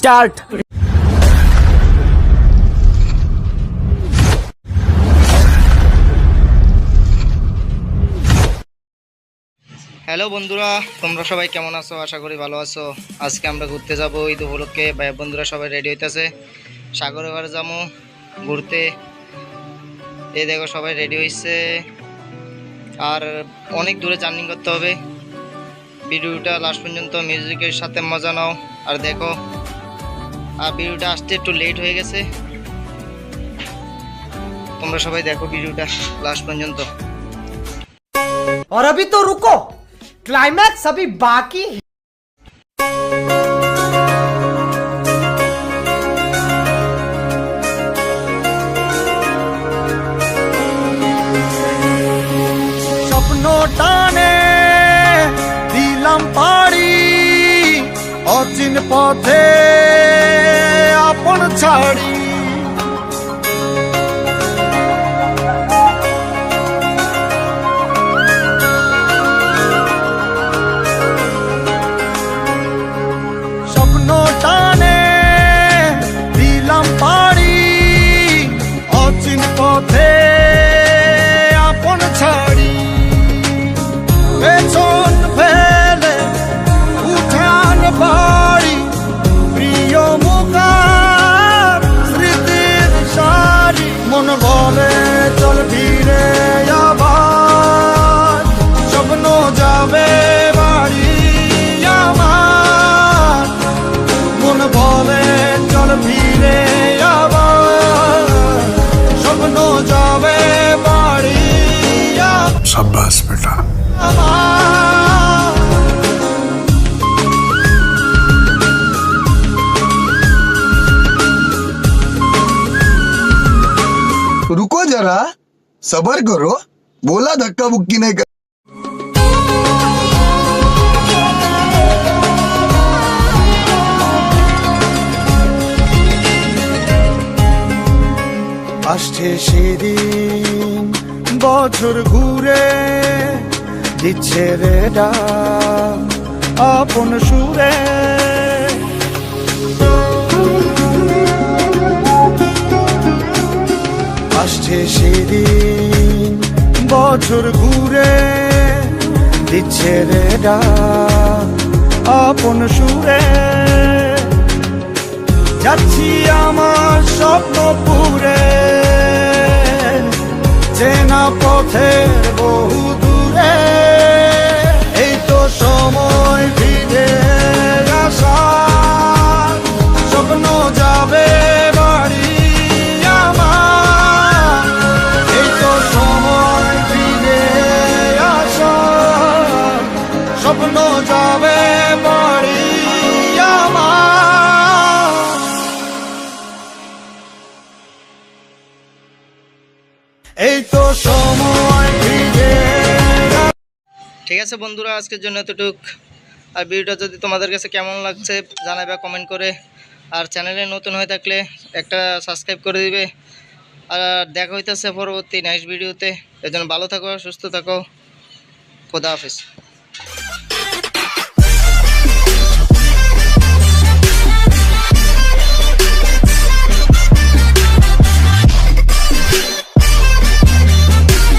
Start. Hello বন্ধুরা, তোমরা সবাই কেমন আছো? আশা করি ভালো আছো। আজকে আমরা ঘুরতে যাব, ঈদ উপলক্ষে ভাই বন্ধুরা সবাই রেডি হইতেছে। সাগরের ঘরে যাবো ঘুরতে। এই দেখো সবাই রেডি হয়েছে, আর অনেক দূরে জার্নি করতে হবে। ভিডিওটা লাস্ট পর্যন্ত মিউজিকের সাথে মজা নাও আর দেখো। আর ভিডিওটা আসতে একটু লেট হয়ে গেছে, তোমরা সবাই দেখো ভিডিওটা লাস্ট পর্যন্ত। और अभी तो रुको, क्लाइमैक्स अभी बाकी है। স্বপ্ন টানে দিলাম পাড়ি, অচিন পথে আপন ছাড়ি। স্বপ্ন টানে দিলাম পাড়ি, অচিন পথে আপন ছাড়ি। পেছন ফেলে উঠান বাড়ি, প্রিয় মুখার স্মৃতির সারি। মন বলে চল ফিরে আবার, স্বপ্ন যাবে বাড়ি আমার। মন বলে চল ফিরে আবার, স্বপ্ন যাবে বাড়ি আমার। शाबाश बेटा। रुको जरा, सबर करो, बोला धक्का बुक्की नहीं कर। আসছে সেদিন বছর ঘুরে, দিচ্ছে রে ডাক আপন সুরে। আসছে সেদিন বছর ঘুরে, দিচ্ছে রে ডাক আপন সুরে। যাচ্ছি আমার স্বপ্ন পুরে, চেনা পথের বহু দূরে। এই তো সময় ফিরে আসার, স্বপ্ন যাবে বাড়ি আমার। এই তো সময় ফিরে আসার, স্বপ্ন যাবে বাড়ি আমার। এই তো সময় ফিরে। ঠিক আছে বন্ধুরা, আজকের জন্য এতটুক। আর ভিডিওটা যদি তোমাদের কাছে কেমন লাগছে জানাবে কমেন্ট করে। আর চ্যানেলে নতুন হয়ে থাকলে একটা সাবস্ক্রাইব করে দিবে। আর দেখা হইতেছে পরবর্তী নেক্সট ভিডিওতে। এর জন্য ভালো থাকো, সুস্থ থাকো, খোদা হাফেজ।